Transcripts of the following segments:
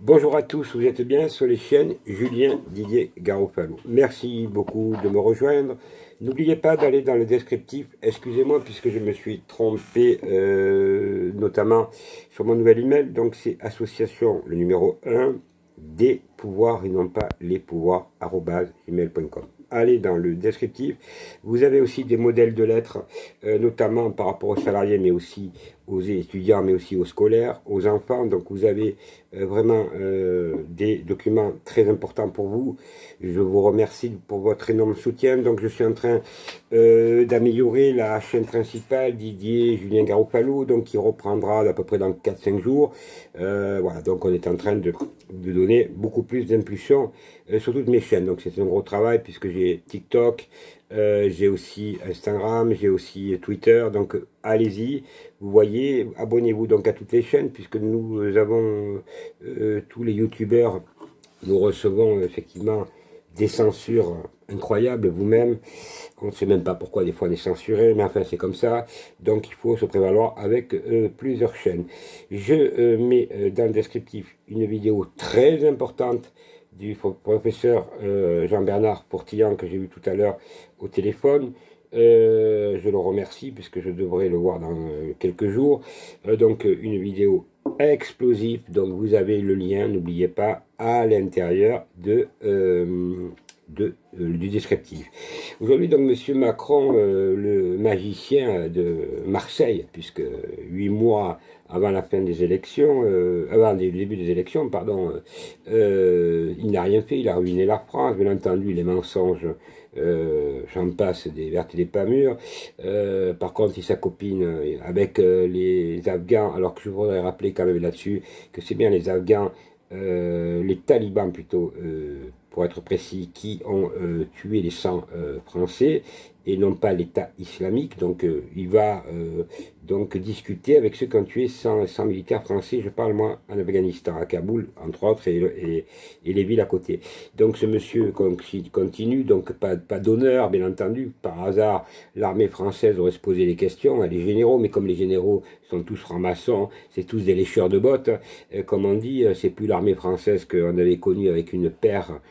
Bonjour à tous, vous êtes bien sur les chaînes Julien Didier Garofalo. Merci beaucoup de me rejoindre. N'oubliez pas d'aller dans le descriptif, excusez-moi puisque je me suis trompé notamment sur mon nouvel email. Donc c'est association, le numéro 1, des pouvoirs et non pas les pouvoirs, @gmail.com. Allez dans le descriptif. Vous avez aussi des modèles de lettres, notamment par rapport aux salariés, mais aussi aux étudiants, mais aussi aux scolaires, aux enfants. Donc vous avez vraiment des documents très importants pour vous. Je vous remercie pour votre énorme soutien. Donc je suis en train d'améliorer la chaîne principale Didier Julien Garofalo, donc qui reprendra à peu près dans 4-5 jours. Voilà, donc on est en train de donner beaucoup plus d'impulsion sur toutes mes chaînes. Donc c'est un gros travail puisque j'ai TikTok, j'ai aussi Instagram, j'ai aussi Twitter, donc allez-y, vous voyez, abonnez-vous donc à toutes les chaînes, puisque nous avons tous les youtubeurs, nous recevons effectivement des censures incroyables, vous-même, on ne sait même pas pourquoi des fois on est censuré, mais enfin c'est comme ça, donc il faut se prévaloir avec plusieurs chaînes. Je mets dans le descriptif une vidéo très importante du professeur Jean-Bernard Portillan que j'ai vu tout à l'heure au téléphone. Je le remercie puisque je devrais le voir dans quelques jours. Donc une vidéo explosive, donc vous avez le lien, n'oubliez pas, à l'intérieur du descriptif. Aujourd'hui, donc, Monsieur Macron, le magicien de Marseille, puisque 8 mois avant la fin des élections, avant le début des élections, pardon, il n'a rien fait, il a ruiné la France, bien entendu, les mensonges, j'en passe des vertes et des pas mûres. Par contre, il s'accopine avec les Afghans, alors que je voudrais rappeler quand même là-dessus que c'est bien les Afghans, les talibans plutôt, pour être précis, qui ont tué les 100 Français, et non pas l'État islamique. Donc il va donc discuter avec ceux qui ont tué 100 militaires français, je parle moi en Afghanistan, à Kaboul, entre autres, et les villes à côté. Donc ce monsieur continue, donc pas d'honneur, bien entendu. Par hasard, l'armée française aurait se posé des questions à les généraux, mais comme les généraux sont tous francs-maçons, c'est tous des lécheurs de bottes, comme on dit, c'est plus l'armée française qu'on avait connue avec une paire,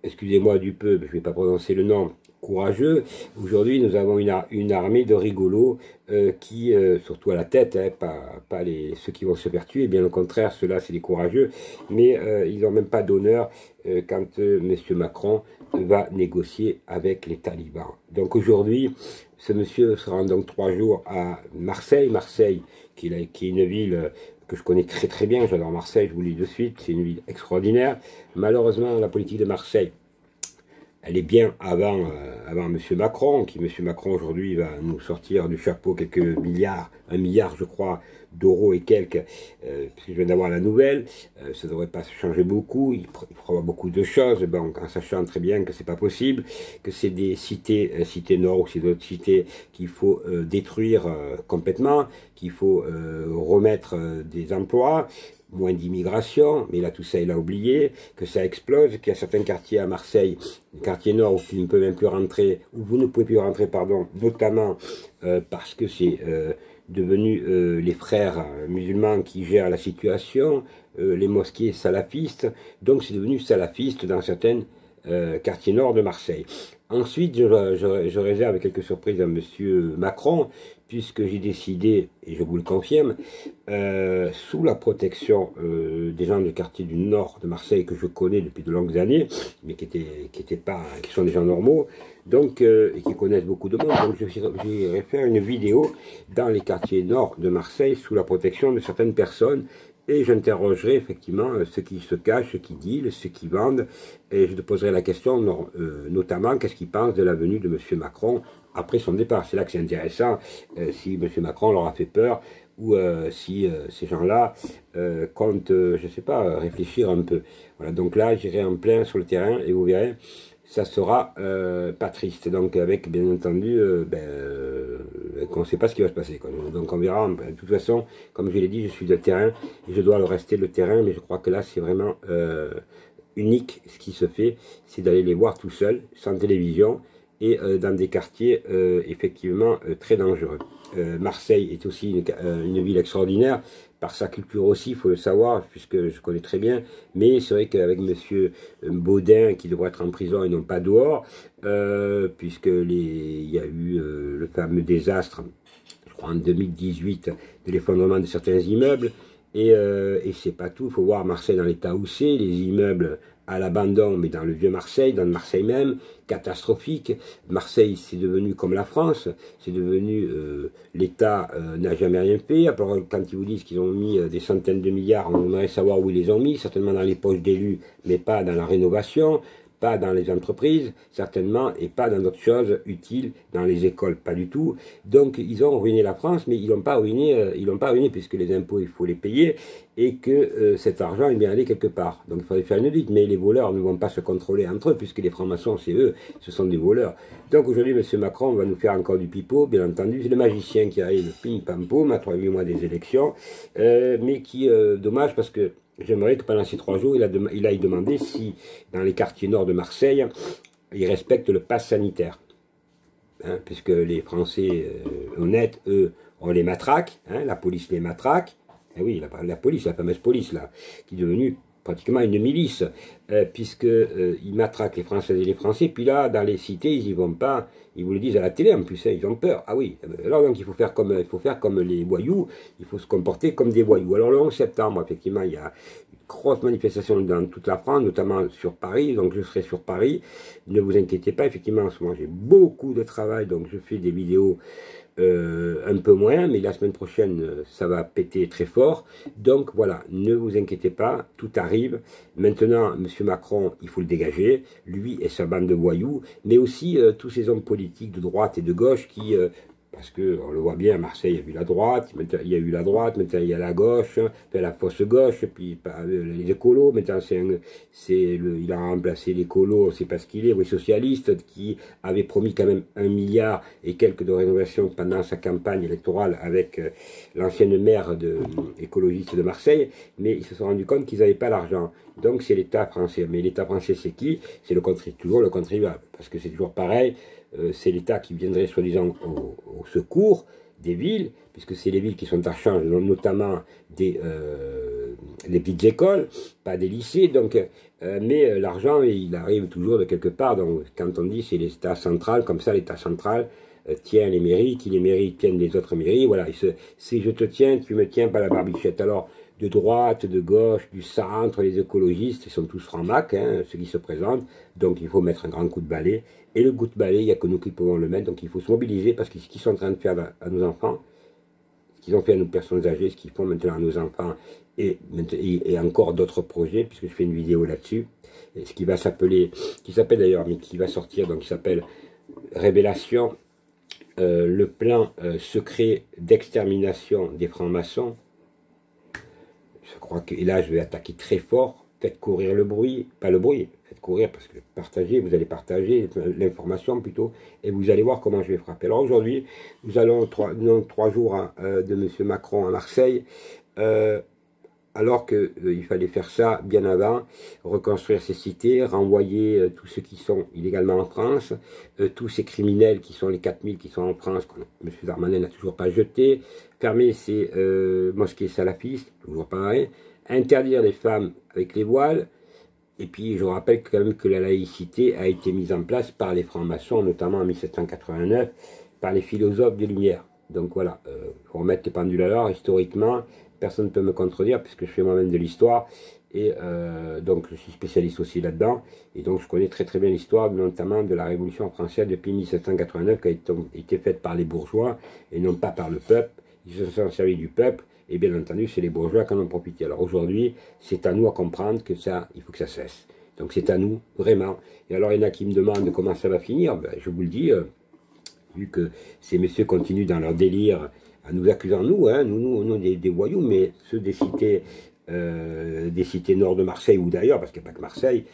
excusez-moi du peu, je ne vais pas prononcer le nom, courageux. Aujourd'hui, nous avons une armée de rigolos qui, surtout à la tête, hein, pas ceux qui vont se faire tuer, bien au contraire, ceux-là, c'est les courageux, mais ils n'ont même pas d'honneur quand M. Macron va négocier avec les talibans. Donc aujourd'hui, ce monsieur se rend donc 3 jours à Marseille, qui est une ville que je connais très très bien, j'adore Marseille, je vous le dis de suite, c'est une ville extraordinaire. Malheureusement, la politique de Marseille, elle est bien avant M. Macron, M. Macron aujourd'hui va nous sortir du chapeau quelques milliards, 1 milliard je crois, d'euros et quelques, puisque je viens d'avoir la nouvelle, ça ne devrait pas changer beaucoup, il fera beaucoup de choses, bon, en sachant très bien que c'est pas possible, que c'est des cités, cité nord ou c'est d'autres cités qu'il faut détruire complètement, qu'il faut remettre des emplois, moins d'immigration, mais là tout ça il a oublié, que ça explose, qu'il y a certains quartiers à Marseille, quartier nord où tu ne peux même plus rentrer, où vous ne pouvez plus rentrer, pardon, notamment parce que c'est devenu les frères musulmans qui gèrent la situation, les mosquées salafistes, donc c'est devenu salafiste dans certains quartiers nord de Marseille. Ensuite, je réserve quelques surprises à M. Macron, puisque j'ai décidé, et je vous le confirme, sous la protection des gens du quartier du nord de Marseille que je connais depuis de longues années, mais qui sont des gens normaux, donc et qui connaissent beaucoup de monde. Donc je vais faire une vidéo dans les quartiers nord de Marseille sous la protection de certaines personnes. Et j'interrogerai effectivement ceux qui se cachent, ceux qui dealent, ceux qui vendent, et je te poserai la question notamment qu'est-ce qu'ils pensent de la venue de M. Macron après son départ. C'est là que c'est intéressant, si M. Macron leur a fait peur, ou si ces gens-là comptent, je ne sais pas, réfléchir un peu. Voilà, donc là, j'irai en plein sur le terrain, et vous verrez, ça sera pas triste. Donc avec, bien entendu, qu'on ne sait pas ce qui va se passer, quoi. Donc on verra. De toute façon, comme je l'ai dit, je suis de terrain, et je dois le rester le terrain, mais je crois que là, c'est vraiment unique. Ce qui se fait, c'est d'aller les voir tout seul, sans télévision, et dans des quartiers effectivement très dangereux. Marseille est aussi une ville extraordinaire, par sa culture aussi, il faut le savoir, puisque je connais très bien, mais c'est vrai qu'avec M. Baudin, qui devrait être en prison et non pas dehors, puisque il y a eu le fameux désastre, je crois en 2018, de l'effondrement de certains immeubles, et c'est pas tout, il faut voir Marseille dans l'état où c'est, les immeubles à l'abandon, mais dans le vieux Marseille, dans Marseille même, catastrophique. Marseille, c'est devenu comme la France, c'est devenu, l'État n'a jamais rien fait. Alors, quand ils vous disent qu'ils ont mis des centaines de milliards, on aimerait savoir où ils les ont mis, certainement dans les poches d'élus, mais pas dans la rénovation, pas dans les entreprises, certainement, et pas dans d'autres choses utiles, dans les écoles, pas du tout. Donc, ils ont ruiné la France, mais ils l'ont pas ruiné, puisque les impôts, il faut les payer, et que cet argent est bien allé quelque part. Donc, il faudrait faire une audit, mais les voleurs ne vont pas se contrôler entre eux, puisque les francs-maçons, c'est eux, ce sont des voleurs. Donc, aujourd'hui, M. Macron va nous faire encore du pipeau, bien entendu, c'est le magicien qui arrive, pim-pam-poum, à 3-8 mois des élections, mais qui, dommage, parce que j'aimerais que pendant ces 3 jours, il aille demander si, dans les quartiers nord de Marseille, ils respectent le pass sanitaire. Hein, puisque les Français honnêtes, eux, on les matraque, hein, la police les matraque. Et oui, la police, la fameuse police, là, qui est devenue pratiquement une milice, puisqu'ils matraquent les Françaises et les Français, puis là, dans les cités, ils y vont pas, ils vous le disent à la télé en plus, hein, ils ont peur. Ah oui, alors donc il faut faire comme les voyous, il faut se comporter comme des voyous. Alors le 11 septembre, effectivement, il y a une grosse manifestation dans toute la France, notamment sur Paris, donc je serai sur Paris, ne vous inquiétez pas, effectivement, en ce moment j'ai beaucoup de travail, donc je fais des vidéos un peu moins, mais la semaine prochaine, ça va péter très fort. Donc voilà, ne vous inquiétez pas, tout arrive. Maintenant, M. Macron, il faut le dégager, lui et sa bande de voyous, mais aussi tous ces hommes politiques de droite et de gauche qui, parce que on le voit bien, à Marseille, il y a eu la droite, maintenant il y a eu la droite, maintenant il y a la gauche, puis la fausse gauche, puis les écolos, maintenant il a remplacé l'écolo, c'est parce qu'il est, oui, socialiste, qui avait promis quand même 1 milliard et quelques de rénovation pendant sa campagne électorale avec l'ancienne maire écologiste de Marseille, mais ils se sont rendus compte qu'ils n'avaient pas l'argent. Donc c'est l'État français. Mais l'État français c'est qui? C'est toujours le contribuable, parce que c'est toujours pareil. C'est l'État qui viendrait soi-disant au secours des villes, puisque c'est les villes qui sont à charge, notamment des petites écoles, pas des lycées, donc, mais l'argent, il arrive toujours de quelque part. Donc quand on dit c'est l'État central, comme ça l'État central tient les mairies, qui les mairies tiennent les autres mairies, voilà, si je te tiens, tu me tiens pas la barbichette. Alors, de droite, de gauche, du centre, les écologistes, ils sont tous francs-macs, hein, ceux qui se présentent, donc il faut mettre un grand coup de balai, et le coup de balai, il n'y a que nous qui pouvons le mettre, donc il faut se mobiliser, parce que ce qu'ils sont en train de faire à nos enfants, ce qu'ils ont fait à nos personnes âgées, ce qu'ils font maintenant à nos enfants, et encore d'autres projets, puisque je fais une vidéo là-dessus, ce qui va s'appeler, qui s'appelle d'ailleurs, mais qui va sortir, donc qui s'appelle Révélation, le plan secret d'extermination des francs-maçons. Je crois que, et là je vais attaquer très fort, faites courir le bruit, pas le bruit, faites courir parce que partagez, vous allez partager l'information plutôt, et vous allez voir comment je vais frapper. Alors aujourd'hui, nous allons 3 jours de M. Macron à Marseille, alors qu'il fallait faire ça bien avant, reconstruire ces cités, renvoyer tous ceux qui sont illégalement en France, tous ces criminels qui sont les 4000 qui sont en France, que M. Darmanin n'a toujours pas jeté, fermer ces mosquées salafistes, toujours pareil, interdire les femmes avec les voiles, et puis je rappelle quand même que la laïcité a été mise en place par les francs-maçons, notamment en 1789, par les philosophes des Lumières. Donc voilà, il faut remettre les pendules à l'heure, historiquement, personne ne peut me contredire puisque je fais moi-même de l'histoire et donc je suis spécialiste aussi là-dedans et donc je connais très très bien l'histoire notamment de la Révolution française depuis 1789 qui a été faite par les bourgeois et non pas par le peuple. Ils se sont servis du peuple et bien entendu c'est les bourgeois qui en ont profité. Alors aujourd'hui c'est à nous à comprendre que ça, il faut que ça cesse. Donc c'est à nous vraiment. Et alors il y en a qui me demandent comment ça va finir, ben, je vous le dis, vu que ces messieurs continuent dans leur délire à nous accusant, nous, hein, nous des voyous, mais ceux des cités nord de Marseille ou d'ailleurs, parce qu'il n'y a pas que Marseille,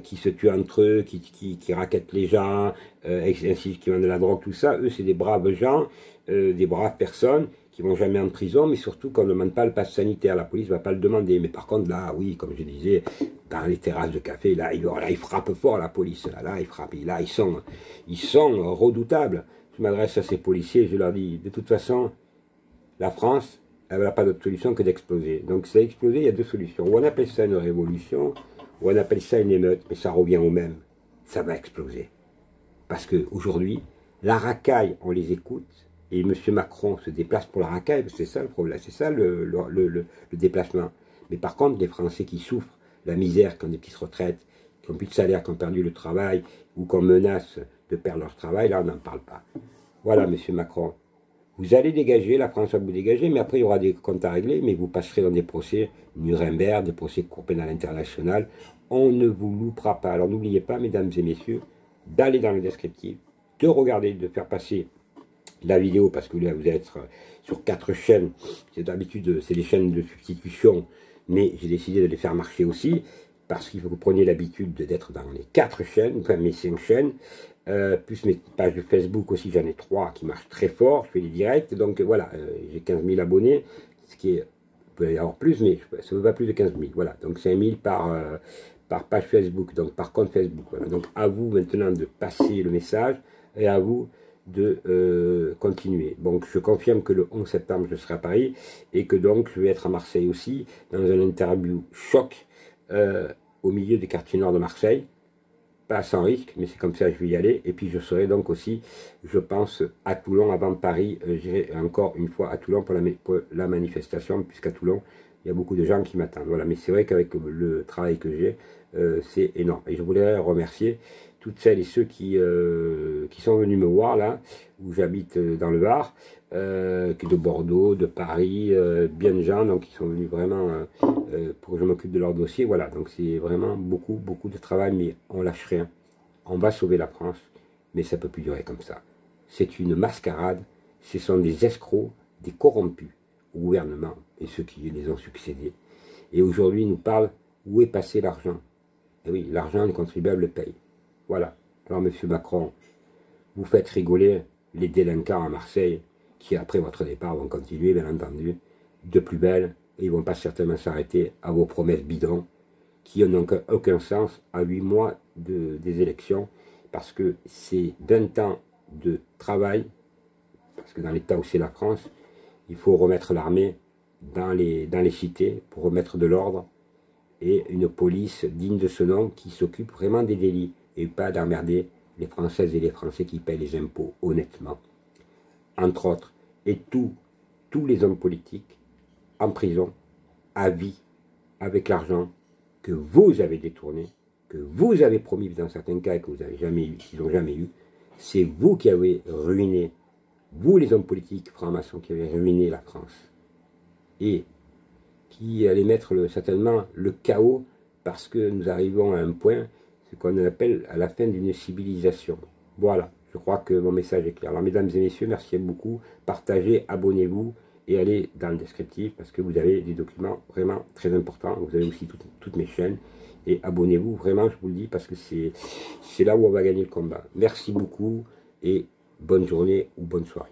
qui se tuent entre eux, qui raquettent les gens, ainsi qui vendent de la drogue, tout ça, eux c'est des braves gens, des braves personnes, qui vont jamais en prison, mais surtout qu'on ne demande pas le pass sanitaire, la police ne va pas le demander. Mais par contre, là, oui, comme je disais, dans les terrasses de café, là, ils frappent fort la police, là, ils frappent, là, ils sont redoutables. Je m'adresse à ces policiers, je leur dis, de toute façon, la France, elle n'a pas d'autre solution que d'exploser. Donc ça a explosé, il y a deux solutions. Ou on appelle ça une révolution, ou on appelle ça une émeute, mais ça revient au même. Ça va exploser. Parce qu'aujourd'hui, la racaille, on les écoute, et M. Macron se déplace pour la racaille, c'est ça le problème, c'est ça le déplacement. Mais par contre, les Français qui souffrent, la misère, qui ont des petites retraites, qui n'ont plus de salaire, qui ont perdu le travail, ou qu'on menace de perdre leur travail, là on n'en parle pas. Voilà, M. Macron. Vous allez dégager, la France va vous dégager, mais après il y aura des comptes à régler, mais vous passerez dans des procès Nuremberg, des procès Cour pénale internationale. On ne vous loupera pas. Alors n'oubliez pas, mesdames et messieurs, d'aller dans le descriptif, de regarder, de faire passer la vidéo, parce que là vous allez être sur 4 chaînes. D'habitude, c'est des chaînes de substitution, mais j'ai décidé de les faire marcher aussi, parce qu'il faut que vous preniez l'habitude d'être dans les 4 chaînes, enfin mes 5 chaînes, plus mes pages de Facebook aussi, j'en ai 3 qui marchent très fort, je fais des directs, donc voilà, j'ai 15 000 abonnés, ce qui est, peut y avoir plus, mais ça ne va pas plus de 15 000, voilà, donc 5 000 par page Facebook, donc par compte Facebook, voilà. Donc à vous maintenant de passer le message, et à vous de continuer. Donc je confirme que le 11 septembre je serai à Paris, et que donc je vais être à Marseille aussi, dans un interview choc, au milieu des quartiers nord de Marseille, pas sans risque, mais c'est comme ça que je vais y aller. Et puis je serai donc aussi, je pense, à Toulon avant Paris. J'irai encore une fois à Toulon pour la manifestation, puisqu'à Toulon, il y a beaucoup de gens qui m'attendent. Voilà, mais c'est vrai qu'avec le travail que j'ai, c'est énorme. Et je voudrais remercier toutes celles et ceux qui sont venus me voir là, où j'habite dans le Var, de Bordeaux, de Paris, bien de gens, donc ils sont venus vraiment pour que je m'occupe de leur dossier. Voilà, donc c'est vraiment beaucoup de travail, mais on lâche rien. On va sauver la France, mais ça ne peut plus durer comme ça. C'est une mascarade, ce sont des escrocs, des corrompus au gouvernement et ceux qui les ont succédés. Et aujourd'hui, ils nous parlent où est passé l'argent. Et oui, l'argent, les contribuables le payent. Voilà. Alors, M. Macron, vous faites rigoler les délinquants à Marseille, qui après votre départ vont continuer, bien entendu, de plus belle, et ils ne vont pas certainement s'arrêter à vos promesses bidons, qui n'ont aucun sens à 8 mois des élections, parce que c'est 20 ans de travail, parce que dans l'état où c'est la France, il faut remettre l'armée dans les cités, pour remettre de l'ordre, et une police digne de ce nom, qui s'occupe vraiment des délits, et pas d'emmerder les Françaises et les Français qui payent les impôts honnêtement, entre autres, et tous les hommes politiques en prison, à vie, avec l'argent que vous avez détourné, que vous avez promis dans certains cas et que vous n'avez jamais eu, qu'ils n'ont jamais eu. C'est vous qui avez ruiné, vous les hommes politiques francs-maçons qui avez ruiné la France, et qui allez mettre certainement le chaos, parce que nous arrivons à un point, ce qu'on appelle à la fin d'une civilisation. Voilà, je crois que mon message est clair. Alors mesdames et messieurs, merci beaucoup, partagez, abonnez-vous, et allez dans le descriptif, parce que vous avez des documents vraiment très importants. Vous avez aussi toutes mes chaînes, et abonnez-vous, vraiment, je vous le dis, parce que c'est là où on va gagner le combat. Merci beaucoup, et bonne journée ou bonne soirée.